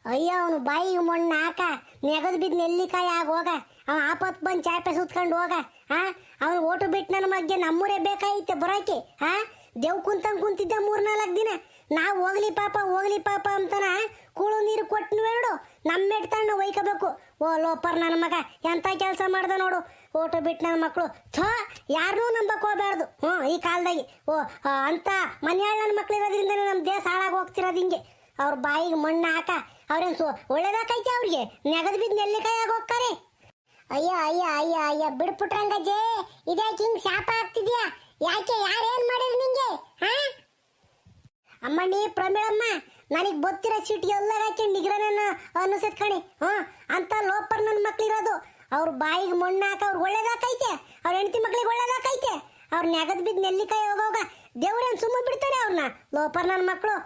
ಅಯ್ಯೋ ಅವನು ಬಾಯಿಗೆ ಮಣ್ಣು ಹಾಕ ನೆಗದು ಬಿದ್ದು ನೆಲ್ಲಿಕಾಯಿ ಆಗ ಹೋಗ ಅವ ಆಪತ್ ಬಂದು ಚಾಪೆ ಸುತ್ಕೊಂಡು ಹೋಗ ಅವನು ಓಟು ಬಿಟ್ಟು ನನ್ನ ಮಗ್ಗೆ ನಮ್ಮೂರೇ ಬೇಕಾಗಿತ್ತೆ ಬರೋಕೆ ದೇವ್ ಕುಂತಂಗೆ ಕುಂತಿದ್ದೆ 3-4 ದಿನ ನಾವು ಹೋಗ್ಲಿ ಪಾಪ ಅಂತಾನ ಕೂಳು ನೀರು ಕೊಟ್ಟು ನೋಡು ನಮ್ಮೆಟ್ ತಣ್ಣ ಒಯ್ಕೋಬೇಕು. ಓ ಲೋಪರ್ ನನ್ನ ಮಗ ಎಂಥ ಕೆಲಸ ಮಾಡ್ದ ನೋಡು. ಓಟು ಬಿಟ್ಟು ನನ್ನ ಮಕ್ಕಳು ಯಾರನ್ನೂ ನಂಬಕ್ಕೆ ಹೋಗ್ಬಾರ್ದು. ಈ ಕಾಲದಾಗಿ ಅಂತ ಮನೆಯಾಳ ನನ್ನ ಮಕ್ಳು ಇರೋದ್ರಿಂದ ನಮ್ಮ ದೇಶ ಹಾಳಾಗಿ ಹೋಗ್ತಿರೋದು ಹಿಂಗೆ. ಅವ್ರ ಬಾಯಿಗೆ ಮಣ್ಣು ಹಾಕ ಅವ್ರೇನು ಒಳ್ಳೇದಾಕೈತೆ ಅವ್ರಿಗೆ ನೆಗದು ಬಿದ್ದು ನೆಲ್ಲಿಕಾಯಿ ಆಗಿ ಹೋಗ್ತಾರೆ. ಅಯ್ಯ ಬಿಡ್ಬಿಟ್ರಂಗಜ್ಜೆ ಇದ್ಯಾಕೆ ಹಿಂಗೆ ಶಾಪ ಆಗ್ತಿದ್ಯಾ? ಯಾಕೆ ಯಾರೇನು ಮಾಡಿರಿ ನಿಂಗೆ? ಅಮ್ಮಣ್ಣಿ ಪ್ರಮೀಳಮ್ಮ ನನಗೆ ಗೊತ್ತಿರೋ ಸೀಟ್ ಎಲ್ಲ ಹಾಕಿ ನಿಗ್ರಹನ ಅನ್ನಿಸತ್ ಕಣಿ. ಅಂತ ಲೋಪರ್ ನನ್ನ ಮಕ್ಳಿರೋದು. ಅವ್ರ ಬಾಯಿಗೆ ಮಣ್ಣು ಹಾಕ ಅವ್ರು ಒಳ್ಳೇದಾಕೈತೆ, ಅವ್ರ ಹೆಂಡತಿ ಮಕ್ಳಿಗೆ ಒಳ್ಳೇದಾಕೈತೆ. ಅವ್ರ ನೆಗದ್ ಬಿದ್ದು ನೆಲ್ಲಿಕಾಯಿ ಹೋಗೋಗ ದೇವ್ರೇನು ಸುಮ್ಮ ಬಿಡ್ತಾರೆ ಅವ್ರನ್ನ ಲೋಪರ್ ನನ್ನ ಮಕ್ಕಳು.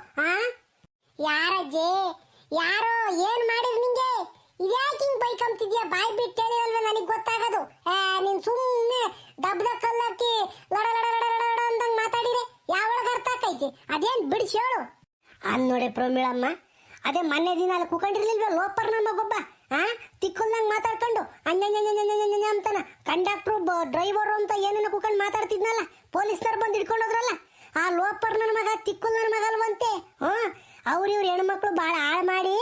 ಯಾರಜ್ಜೆ ಯಾರೋ ಏನ್ ಮಾಡಿರಿ ನಿಂಗೆ? ಇದ್ಯಾಕೆ ಹಿಂಗ್ ಬೈಕಂತಿದ್ಯಾ? ಬಾಯಿ ಬಿಟ್ಟು ಹೇಳಿರಲ್ವ ನನಗೆ ಗೊತ್ತಾಗೋದು. ನೀನ್ ಸುಮ್ಮನೆ ಡಬ್ದ ಕಲ್ಲಾಕಿ ಲಡ ಲಡ ಲಡ ಲಡ ಅಂದಂಗೆ ಮಾತಾಡಿರೆ ಯಾವೊಳಗೆ ಅರ್ಥ ಆಕೈತಿ? ಅದೇನ್ ಬಿಡಿಸಿ ಹೇಳು. ನೋಡಿ ಪ್ರಮೀಳಮ್ಮ, ಅದೇ ಮೊನ್ನೆ ದಿನ ಅಲ್ಲಿ ಕೂಕೊಂಡಿರ್ಲಿಲ್ವ ಲೋಪರ್ ನಮ್ಮ ಮಗೊಬ್ಬ ತಿಕ್ಕಲ್ದಂಗೆ ಮಾತಾಡ್ಕೊಂಡು ಅಂಜಂಜಂಜಂಜಂಜಂಜ ಅಂತಾನ ಕಂಡಕ್ಟ್ರು ಡ್ರೈವರು ಅಂತ ಏನೇನೋ ಕೂಕೊಂಡು ಮಾತಾಡ್ತಿದ್ನಲ್ಲ, ಪೊಲೀಸ್ನವ್ರು ಬಂದು ಹಿಡ್ಕೊಂಡೋದ್ರಲ್ಲ, ಆ ಲೋಪರ್ ನನ್ನ ಮಗ ತಿಕ್ಕಲ್ ನನ್ನ ಮಗ ಅಲ್ವಂತೆ. ಅವ್ರು ಇವ್ರು ಹೆಣ್ಮಕ್ಳು ಭಾಳ ಹಾಳು ಮಾಡಿ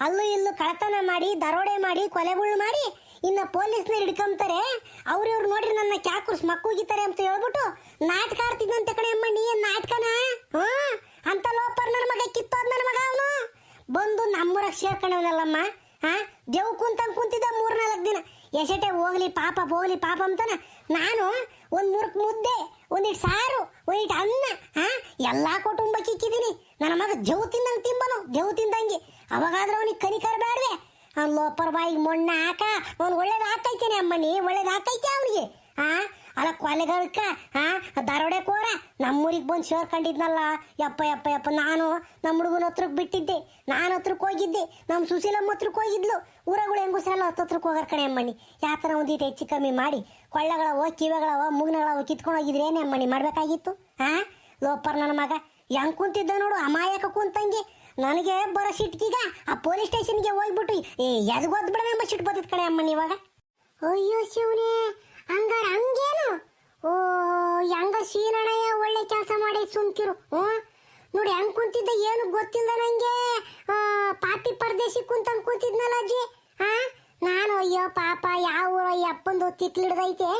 ಅಲ್ಲೂ ಇಲ್ಲೂ ಕಳತನ ಮಾಡಿ ದರೋಡೆ ಮಾಡಿ ಕೊಲೆಗಳು ಮಾಡಿ ಇನ್ನು ಪೊಲೀಸ್ನ ಹಿಡ್ಕೊಂತಾರೆ. ಅವ್ರು ನೋಡ್ರಿ ನನ್ನ ಕ್ಯಾಕುರ್ಸ್ ಮಕ್ಕೂಗಿತಾರೆ ಅಂತ ಹೇಳ್ಬಿಟ್ಟು ನಾಟಕ ಆಡ್ತಿದ್ದಂತೆ ಕಣೆ ಅಮ್ಮ. ನೀ ಏನ್ ನಾಟಕನ? ಅಂತ ಲೋಪರ್ ನನ್ನ ಮಗ ಕಿತ್ತೋದ್ ನನ್ನ ಮಗ ಅವನು ಬಂದು ನಮ್ಮೂರಾಗ ಸೇರ್ಕೊಂಡವನಲ್ಲಮ್ಮ. ದೇವ್ ಕುಂತಂಗೆ ಕುಂತಿದ್ದ 3-4 ದಿನ. ಎಸೆಟೆ ಹೋಗ್ಲಿ ಪಾಪ ಅಂತಾನ ನಾನು ಒಂದ್ 3 ಮುದ್ದೆ, ಒಂದಿಟ್ಟು ಸಾರು, ಒಂದಿಟ್ಟು ಅನ್ನ ಎಲ್ಲ ಕುಟುಂಬಕ್ಕೆ ಇಕ್ಕಿದ್ದೀನಿ. ನನ್ನ ಮಗ ಜವ್ ತಿಂದಂಗೆ ತಿಂಬನು, ಜವ್ ತಿಂದಂಗೆ. ಅವಾಗಾದ್ರೆ ಅವನಿಗೆ ಕನಿಕರ ಬೇಡವೆ? ಅವ್ನು ಲೋಪರ್ ಬಾಯಿಗೆ ಮಣ್ಣು ಹಾಕ ಅವ್ನು ಒಳ್ಳೇದು ಹಾಕೈತೇನೆ ಅಮ್ಮನಿ, ಒಳ್ಳೇದು ಹಾಕೈತೆ ಅವನಿಗೆ. ಅಲ್ಲ ಕೊಲೆಗಾರಕ್ಕ ದರೋಡೆ ಕೋರ ನಮ್ಮೂರಿಗೆ ಬಂದು ಸೇರ್ಕೊಂಡಿದ್ನಲ್ಲ. ಯಪ್ಪ ನಾನು ನಮ್ಮ ಹುಡುಗನ ಹತ್ರಕ್ಕೆ ಬಿಟ್ಟಿದ್ದೆ, ನಾನು ಹತ್ರಕ್ಕೆ ಹೋಗಿದ್ದೆ, ನಮ್ಮ ಸುಶೀಲಮ್ಮ ಹತ್ರಕ್ಕೆ ಹೋಗಿದ್ಲು. ಊರಗಳು ಹೆಂಗುಸಲ್ಲ ಹತ್ರಕ್ಕೆ ಹೋಗಾರ ಕಣೆ ಅಮ್ಮನಿ. ಯಾತರ ಒಂದಿಟ್ಟು ಹೆಚ್ಚು ಕಮ್ಮಿ ಮಾಡಿ ಕೊಳ್ಳಗಳವ ಕಿವೆಗಳವ ಮುಗ್ನಗಳವ ಕಿತ್ಕೊಂಡು ಹೋಗಿದ್ರೆ ಏನೇ ಅಮ್ಮನಿ ಮಾಡಬೇಕಾಗಿತ್ತು? ಲೋಪರ್ ನನ್ನ ಮಗ ಹೆಂಗೆ ಕುಂತಿದ್ದ ನೋಡು, ಅಮಾಯಕ ಕುಂತಂಗೆ. ನನಗೆ ಬರೋ ಸಿಟ್ಕೀಗ ಆ ಪೊಲೀಸ್ ಸ್ಟೇಷನ್ಗೆ ಹೋಗ್ಬಿಟ್ಟು ಎದ್ಗೊದ್ ಬಿಡ ನಮ್ಮ ಸಿಟ್ಟು ಬರ್ತದ ಕಣೆ ಅಮ್ಮನಿ ಇವಾಗ. ಅಯ್ಯೋ ಶಿವನೇ, ಹಂಗಾರ ಹಂಗೇನು? ಹೆಂಗ ಸೀನಣ್ಣಯ್ಯ ಒಳ್ಳೆ ಕೆಲಸ ಮಾಡಿ ಸುಮ್ಕಿರು. ನೋಡಿ ಹೆಂಗ್ ಕುಂತಿದ್ದ, ಏನು ಗೊತ್ತಿಲ್ಲ ನಂಗೆ. ಪಾಪಿ ಪರದೇಶಿ ಕುಂತಂಗ್ ಕೂತಿದ್ನಲ್ಲ ಅಜ್ಜಿ. ನಾನು ಅಯ್ಯೋ ಪಾಪ ಯಾವ ಊರ ಅಪ್ಪಂದು ತಿಕ್ಲಿಡ್ದೈತೆ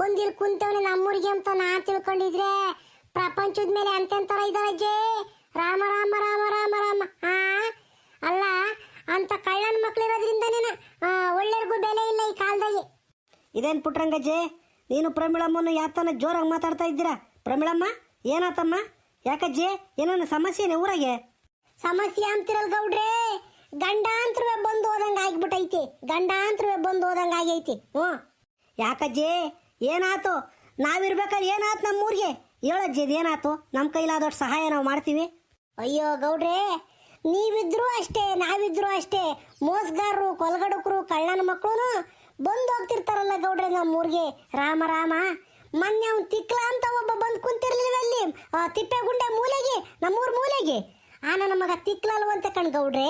ಬಂದಿಲ್ ಕುಂತವನೆ ನಮ್ಮೂರಿಗೆ ಅಂತ ನಾ ತಿಳ್ಕೊಂಡಿದ್ರೆ ಪ್ರಪಂಚದ ಮೇಲೆ ಅಂತೆಂತರ ಇದ್ದಾರಜ್ಜಿ. ರಾಮ ರಾಮ ರಾಮ ರಾಮ ರಾಮ. ಅಲ್ಲ ಅಂತ ಕಳ್ಳನ ಮಕ್ಳಿರೋದ್ರಿಂದನೇನ ಒಳ್ಳೆಯರ್ಗೂ ಬೆಲೆ ಇಲ್ಲ ಈ ಕಾಲದಾಗೆ. ಇದೇನು ಪುಟ್ರಂಗಜ್ಜೆ, ನೀನು ಪ್ರಮೀಳಮ್ಮನ ಯಾತನ ಜೋರಾಗಿ ಮಾತಾಡ್ತಾ ಇದ್ದೀರಾ? ಪ್ರಮೀಳಮ್ಮ ಏನಾತಮ್ಮ? ಯಾಕಜ್ಜಿ ಏನನ್ನ ಸಮಸ್ಯೆನೇ ಊರಾಗೆ? ಸಮಸ್ಯೆ ಅಂತಿರಲ್ ಗೌಡ್ರೆ, ಗಂಡಾಂತರವೇ ಬಂದು ಹೋದಂಗೆ ಆಗಿಬಿಟ್ಟೈತಿ. ಆಗೈತಿ. ಯಾಕಜ್ಜಿ ಏನಾತು? ನಾವಿರ್ಬೇಕಾದ್ರೆ ಏನಾಯ್ತು ನಮ್ಮೂರಿಗೆ? ಹೇಳಜ್ಜಿ ಏನಾಯ್ತು? ನಮ್ಮ ಕೈಲಾದಷ್ಟು ಸಹಾಯ ನಾವು ಮಾಡ್ತೀವಿ. ಅಯ್ಯೋ ಗೌಡ್ರೆ, ನೀವಿದ್ರು ಅಷ್ಟೇ ನಾವಿದ್ರು ಅಷ್ಟೇ ಮೋಸಗಾರರು ಕೊಲ್ಗಡಕರು ಕಳ್ಳನ ಮಕ್ಕಳು ಬಂದು ಹೋಗ್ತಿರ್ತಾರಲ್ಲ ಗೌಡ್ರೆ ನಮ್ಮೂರಿಗೆ. ರಾಮ ರಾಮ. ಮೊನ್ನೆ ಅವ್ನು ತಿಕ್ಲ ಅಂತ ಒಬ್ಬ ಬಂದು ಕುಂತಿರ್ಲಿಲ್ಲ ಅಲ್ಲಿ ತಿಪ್ಪೆಗುಂಡೆ ಮೂಲೆಗೆ, ನಮ್ಮೂರ್ ಮೂಲೆಗೆ. ನನ್ನ ಮಗ ತಿಕ್ಲ ಅಲ್ವಂತೆ ಕಣ್ ಗೌಡ್ರೆ.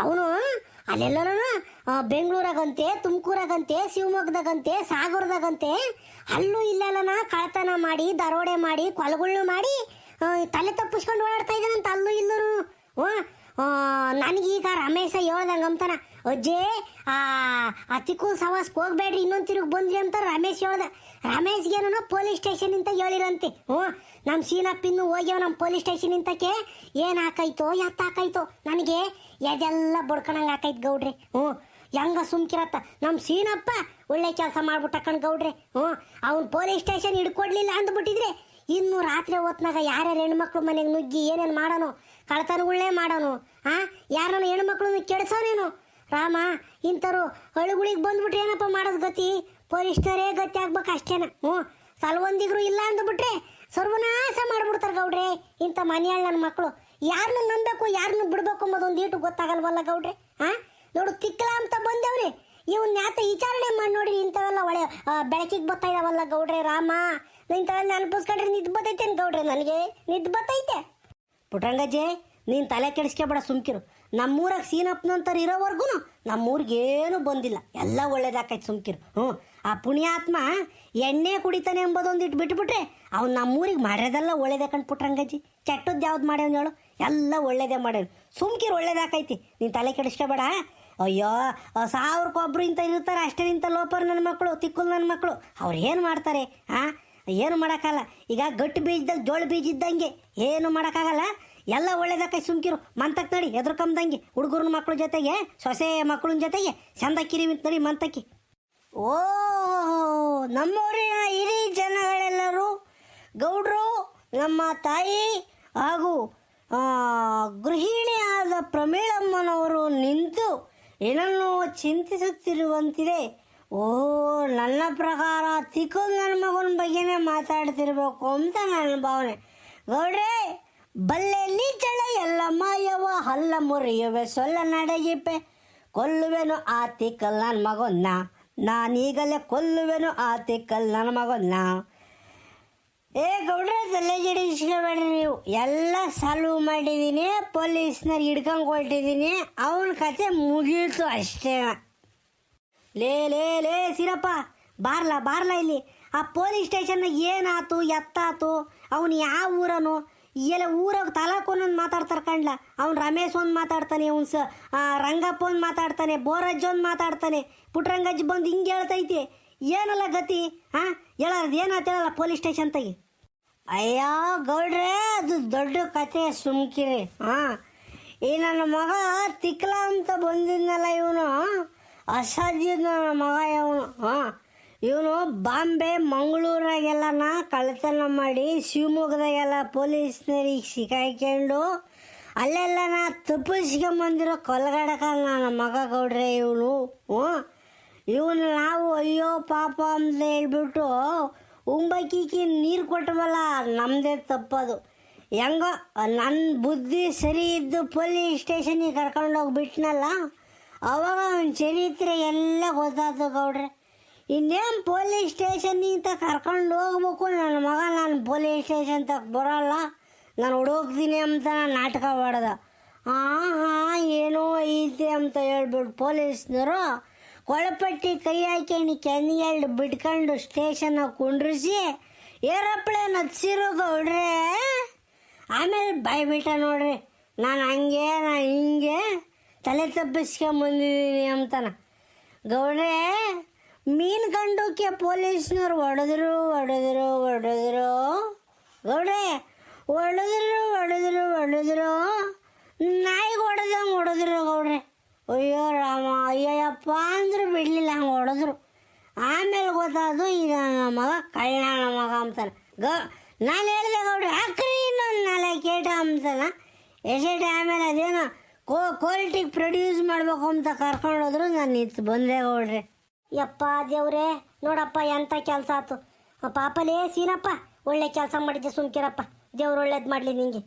ಅವನು ಅಲ್ಲೆಲ್ಲರೂ ಬೆಂಗಳೂರಾಗಂತೆ, ತುಮಕೂರಾಗಂತೆ, ಶಿವಮೊಗ್ಗದಾಗಂತೆ, ಸಾಗರದಾಗಂತೆ ಅಲ್ಲೂ ಇಲ್ಲೆಲ್ಲನ ಕಳ್ತನ ಮಾಡಿ ದರೋಡೆ ಮಾಡಿ ಕೊಲೆಗಳು ಮಾಡಿ ತಲೆ ತಪ್ಪಿಸ್ಕೊಂಡು ಓಡಾಡ್ತಾ ಇದ್ದಾನಂತ ಅಲ್ಲೂ ಇಲ್ಲೂ. ನನಗೀಗ ರಮೇಶ ಹೇಳ್ದಂಗೆ ಅಂತಾನ, ಅಜ್ಜೇ ಆ ತಿಕ್ಕೂಲ್ ಸವಾಸ್ಗೆ ಹೋಗ್ಬೇಡ್ರಿ ಇನ್ನೊಂದು ತಿರುಗಿ ಬಂದ್ರಿ ಅಂತ ರಮೇಶ್ ಹೇಳ್ದ. ರಮೇಶ್ಗೇನೋ ಪೊಲೀಸ್ ಸ್ಟೇಷನ್ ಅಂತ ಹೇಳಿರಂತೆ. ನಮ್ಮ ಸೀನಪ್ಪಿನ್ನು ಹೋಗ್ಯವ ನಮ್ಮ ಪೊಲೀಸ್ ಸ್ಟೇಷನ್ ಇಂತಕ್ಕೆ. ಏನು ಹಾಕೈತೋ ಎತ್ತಾಕೈತೋ ನನಗೆ ಎದೆಲ್ಲ ಬಡ್ಕೊಳಂಗೆ ಹಾಕೈತೆ ಗೌಡ್ರೆ. ಹೆಂಗ ಸುಮ್ಕಿರತ್ತ ನಮ್ಮ ಸೀನಪ್ಪ ಒಳ್ಳೆ ಕೆಲಸ ಮಾಡ್ಬಿಟ್ಟ ಕಣ್ ಗೌಡ್ರೆ. ಅವ್ನು ಪೊಲೀಸ್ ಸ್ಟೇಷನ್ ಹಿಡ್ಕೊಡ್ಲಿಲ್ಲ ಅಂದ್ಬಿಟ್ಟಿದ್ರೆ ಇನ್ನು ರಾತ್ರಿ ಹೊತ್ನಾಗ ಯಾರ್ಯಾರು ಹೆಣ್ಮಕ್ಳು ಮನೆಗೆ ನುಗ್ಗಿ ಏನೇನು ಮಾಡೋನು, ಕಳ್ತನಗಳನ್ನೇ ಮಾಡೋನು, ಯಾರನ್ನ ಹೆಣ್ಮಕ್ಳನ್ನ ಕೆಡ್ಸೋನೇನು. ರಾಮ, ಇಂಥವ್ರು ಹಳುಗಳಿಗೆ ಬಂದ್ಬಿಟ್ರೆ ಏನಪ್ಪ ಮಾಡೋದು ಗತಿ? ಪೊಲೀಸ್ನವರೇ ಗತಿ ಆಗ್ಬೇಕು ಅಷ್ಟೇನ. ಸಲವೊಂದಿಗ್ರು ಇಲ್ಲ ಅಂದ್ಬಿಟ್ರೆ ಸರ್ವನಾಶ ಮಾಡ್ಬಿಡ್ತಾರೆ ಗೌಡ್ರೆ ಇಂಥ ಮನೆಯಾಳ ನನ್ನ ಮಕ್ಕಳು. ಯಾರನ್ನ ನಂಬಬೇಕು ಯಾರನ್ನ ಬಿಡ್ಬೇಕು ಅನ್ನೋದು ಒಂದು ಈಟು ಗೊತ್ತಾಗಲ್ವಲ್ಲ ಗೌಡ್ರೆ. ನೋಡು ತಿಕ್ಕಲ ಅಂತ ಬಂದೇವ್ರಿ, ಇವನ್ ಯಾತ ವಿಚಾರಣೆ ಮಾಡಿ ನೋಡಿ ಇಂಥವೆಲ್ಲ ಒಳ್ಳೆ ಬೆಳಕಿಗೆ ಬರ್ತಾ ಇದಾವಲ್ಲ ಗೌಡ್ರೆ. ರಾಮ, ಇಂಥವೆಲ್ಲ ಅನ್ಪಿಸ್ಕೊಂಡ್ರೆ ನಿದ್ದು ಬತ್ತೈತೇನು ಗೌಡ್ರೆ? ನನಗೆ ನಿದ್ದು ಬತ್ತೈತೆ. ಪುಟ್ರಂಗಜ್ಜೆ ನೀನು ತಲೆ ಕೆಡಿಸ್ಕೊಬೇಡ, ಸುಮ್ಕಿರು. ನಮ್ಮೂರಾಗ ಸೀನಪ್ಪನಂತಾರೆ ಇರೋವರೆಗೂ ನಮ್ಮೂರಿಗೇನು ಬಂದಿಲ್ಲ. ಎಲ್ಲ ಒಳ್ಳೇದಾಕೈತೆ ಸುಮ್ಕಿರು. ಆ ಪುಣ್ಯಾತ್ಮ ಎಣ್ಣೆ ಕುಡಿತಾನೆ ಎಂಬುದೊಂದು ಇಟ್ಟು ಬಿಟ್ಬಿಟ್ರೆ ಅವ್ನು ನಮ್ಮೂರಿಗೆ ಮಾಡ್ಯದೆಲ್ಲ ಒಳ್ಳೇದೇ ಕಂಡ್ಬಿಟ್ರಂಗಜ್ಜಿ. ಕೆಟ್ಟದ್ದು ಯಾವ್ದು ಮಾಡ್ಯಾವ್ನು ಹೇಳು? ಎಲ್ಲ ಒಳ್ಳೇದೇ ಮಾಡ್ಯಾವ. ಸುಮ್ಕಿರು, ಒಳ್ಳೇದಾಕೈತಿ. ನೀನು ತಲೆ ಕೆಡಿಸ್ಕೋಬೇಡ. ಅಯ್ಯೋ, 1000ಕ್ಕೊಬ್ರು ಇಂಥ ಇರ್ತಾರೆ ಅಷ್ಟೇ. ಇಂಥ ಲೋಪರ್ ನನ್ನ ಮಕ್ಕಳು, ತಿಕ್ಕುಲ್ ನನ್ನ ಮಕ್ಕಳು, ಅವ್ರು ಏನು ಮಾಡ್ತಾರೆ? ಏನು ಮಾಡೋಕ್ಕಲ್ಲ. ಈಗ ಗಟ್ಟಿ ಬೀಜದಲ್ಲಿ ಜೋಳ ಬೀಜ ಇದ್ದಂಗೆ ಏನು ಮಾಡೋಕ್ಕಾಗಲ್ಲ. ಎಲ್ಲ ಒಳ್ಳೇದಾಕೈ. ಸುಮ್ಕಿರು, ಮಂತಕ್ಕೆ ನಡಿ, ಎದ್ರಕಂಬಂಗೆ ಹುಡುಗರ ಮಕ್ಕಳ ಜೊತೆಗೆ ಸೊಸೆ ಮಕ್ಕಳ ಜೊತೆಗೆ ಚಂದಕ್ಕಿರಿ ನಡಿ ಮಂತಕ್ಕಿ. ಓ, ನಮ್ಮೂರಿನ ಹಿರಿ ಜನಗಳೆಲ್ಲರೂ, ಗೌಡ್ರು, ನಮ್ಮ ತಾಯಿ ಹಾಗೂ ಗೃಹಿಣಿಯಾದ ಪ್ರಮೀಳಮ್ಮನವರು ನಿಂತು ಏನನ್ನೋ ಚಿಂತಿಸುತ್ತಿರುವಂತಿದೆ. ಓ, ನನ್ನ ಪ್ರಕಾರ ತಿಕ್ಕೋದು ನನ್ನ ಮಗನ ಬಗ್ಗೆನೇ ಮಾತಾಡ್ತಿರ್ಬೇಕು ಅಂತ ನನ್ನ ಭಾವನೆ. ಗೌಡ್ರೆ, ಬಲ್ಲೆಲ್ಲಿ ಚಳ ಎಲ್ಲ ಮಾಯವ, ಹಲ್ಲ ಮುರಿಯುವೆ ಸೊಲ್ಲ ನಡೆಗಿಪ್ಪೆ, ಕೊಲ್ಲುವೆನು ಆ ತಿಕ್ಕಲ್ ನನ್ನ ಮಗನ್ನ, ನಾನೀಗಲೇ ಕೊಲ್ಲುವೆನು ಆ ತಿಕ್ಕಲ್ ನನ್ನ ಮಗನ್ನ. ಏ ಗೌಡ್ರೆ, ತಲೆ ಜಡಿಸ್ಕೊಬೇಡ್ರಿ ನೀವು. ಎಲ್ಲ ಸಾಲ್ವ್ ಮಾಡಿದ್ದೀನಿ, ಪೊಲೀಸ್ನವ್ರಿಗೆ ಹಿಡ್ಕೊಂಡು ಕೊಟ್ಟಿದ್ದೀನಿ, ಅವನ ಕತೆ ಮುಗೀತು ಅಷ್ಟೇ. ಲೇ ಲೇ ಲೇ ಸೀರಪ್ಪ, ಬಾರ್ಲಾ ಇಲ್ಲಿ. ಆ ಪೊಲೀಸ್ ಸ್ಟೇಷನ್ನಾಗ ಏನಾಯ್ತು ಎತ್ತಾತು? ಅವನು ಯಾವ ಊರನು? ಎಲ್ಲ ಊರಾಗ ತಾಲೂಕೊಂದೊಂದು ಮಾತಾಡ್ತಾರೆ ಕಂಡ್ಲ. ಅವ್ನು ರಮೇಶ್ ಒಂದು ಮಾತಾಡ್ತಾನೆ, ಅವ್ನು ರಂಗಪ್ಪ ಒಂದು ಮಾತಾಡ್ತಾನೆ, ಬೋರಜ್ಜ ಒಂದು ಮಾತಾಡ್ತಾನೆ, ಪುಟ್ರಂಗಜ್ಜಿ ಬಂದು ಹಿಂಗೆ ಹೇಳ್ತೈತಿ. ಏನಲ್ಲ ಗತಿ? ಹೇಳೋದು ಏನಾಯ್ತು ಹೇಳಲ್ಲ ಪೊಲೀಸ್ ಸ್ಟೇಷನ್ ತೆಗಿ. ಅಯ್ಯೋ ಗೌಡ್ರೆ, ಅದು ದೊಡ್ಡ ಕತೆ, ಸುಮ್ಕಿರಿ. ಈ ನನ್ನ ಮಗ ತಿಕ್ಲ ಅಂತ ಬಂದಿದ್ನಲ್ಲ, ಇವನು ಅಸಾಧ್ಯ ನನ್ನ ಮಗ ಇವನು. ಇವನು ಬಾಂಬೆ ಮಂಗಳೂರಾಗೆಲ್ಲನ ಕಳ್ಳತನ ಮಾಡಿ ಶಿವಮೊಗ್ಗದಾಗೆಲ್ಲ ಪೊಲೀಸ್ನರಿಗೆ ಸಿಕ್ಕಾಕೊಂಡು ಅಲ್ಲೆಲ್ಲ ತಪ್ಪಿಸ್ಕೊಂಬಂದಿರೋ ಕೊಲ್ಗಡಕ ನನ್ನ ಮಗ ಗೌಡ್ರೆ ಇವನು. ಇವನು ನಾವು ಅಯ್ಯೋ ಪಾಪ ಅಂತ ಹೇಳ್ಬಿಟ್ಟು ಉಂಬಕ್ಕಿ ನೀರು ಕೊಟ್ಟವಲ್ಲ, ನಮ್ಮದೇ ತಪ್ಪದು. ಹೆಂಗೋ ನನ್ನ ಬುದ್ಧಿ ಸರಿ ಇದ್ದು ಪೊಲೀಸ್ ಸ್ಟೇಷನಿಗೆ ಕರ್ಕೊಂಡೋಗ್ಬಿಟ್ನಲ್ಲ, ಅವಾಗ ಅವನ ಚರಿತ್ರೆ ಎಲ್ಲ ಗೊತ್ತಾಯ್ತು ಗೌಡ್ರೆ. ಇನ್ನೇನು ಪೊಲೀಸ್ ಸ್ಟೇಷನ್ನಿಂದ ಕರ್ಕೊಂಡು ಹೋಗ್ಬೇಕು ನನ್ನ ಮಗ. ನಾನು ಪೊಲೀಸ್ ಸ್ಟೇಷನ್ ತಕ್ಕ ಬರೋಲ್ಲ, ನಾನು ಹುಡುಕ್ತೀನಿ ಅಂತ ನಾನು ನಾಟಕ ಮಾಡ್ದ. ಏನೋ ಐತೆ ಅಂತ ಹೇಳ್ಬಿಟ್ಟು ಪೊಲೀಸ್ನವರು ಕೊಳಪಟ್ಟಿ ಕೈ ಹಾಕಿ ಕೆನ್ನೆರಡು ಬಿಟ್ಕೊಂಡು ಸ್ಟೇಷನ್ನಾಗ ಕುಂಡ್ರಿಸಿ ಏರೋಪ್ಲೇನ್ ಹಚ್ಚಿರೋ ಗೌಡ್ರೆ. ಆಮೇಲೆ ಬಾಯ್ಬಿಟ್ಟ ನೋಡ್ರಿ, ನಾನು ಹಂಗೆ ನಾನು ಹಿಂಗೆ ತಲೆ ತಪ್ಪಿಸ್ಕೊಂಬಂದಿದ್ದೀನಿ ಅಂತಾನ. ಗೌಡ್ರೆ, ಮೀನು ಕಂಡೋಕೆ ಪೊಲೀಸ್ನವ್ರು ಹೊಡೆದ್ರು ಗೌಡ್ರೆ, ಹೊಡೆದ್ರು ನಾಯಿಗೆ ಹೊಡೆದ್ರು ಗೌಡ್ರೆ. ಅಯ್ಯೋ ರಾಮ, ಅಯ್ಯಪ್ಪ ಅಂದ್ರೆ ಬಿಡಲಿಲ್ಲ, ಹಂಗೆ ಹೊಡೆದ್ರು. ಆಮೇಲೆ ಗೊತ್ತಾದ್ರು ಇದು ನನ್ನ ಮಗ ಕಳ್ಳನ ಮಗ ಅಂತಾನೆ. ನಾನು ಹೇಳಿದೆ ಗೌಡ್ರೆ, ಹಾಕ್ರಿ ಇನ್ನೊಂದು 4 ಕೇಟ ಅಂತಾನ. ಎಷ್ಟೇ ಆಮೇಲೆ ಅದೇನೋ ಕ್ವಾಲಿಟಿಗೆ ಪ್ರೊಡ್ಯೂಸ್ ಮಾಡಬೇಕು ಅಂತ ಕರ್ಕೊಂಡೋದ್ರು. ನಾನು ನಿಂತು ಬಂದೆ ಗೌಡ್ರೆ. ಯಪ್ಪ ದೇವ್ರೆ, ನೋಡಪ್ಪ ಎಂಥ ಕೆಲಸ ಆಯ್ತು. ಪಾಪಲೇ ಸೀನಪ್ಪ, ಒಳ್ಳೆ ಕೆಲಸ ಮಾಡಿದ್ದೆ. ಸುಮ್ಕಿರಪ್ಪ, ದೇವ್ರು ಒಳ್ಳೇದು ಮಾಡಲಿ ನಿಂಗೆ.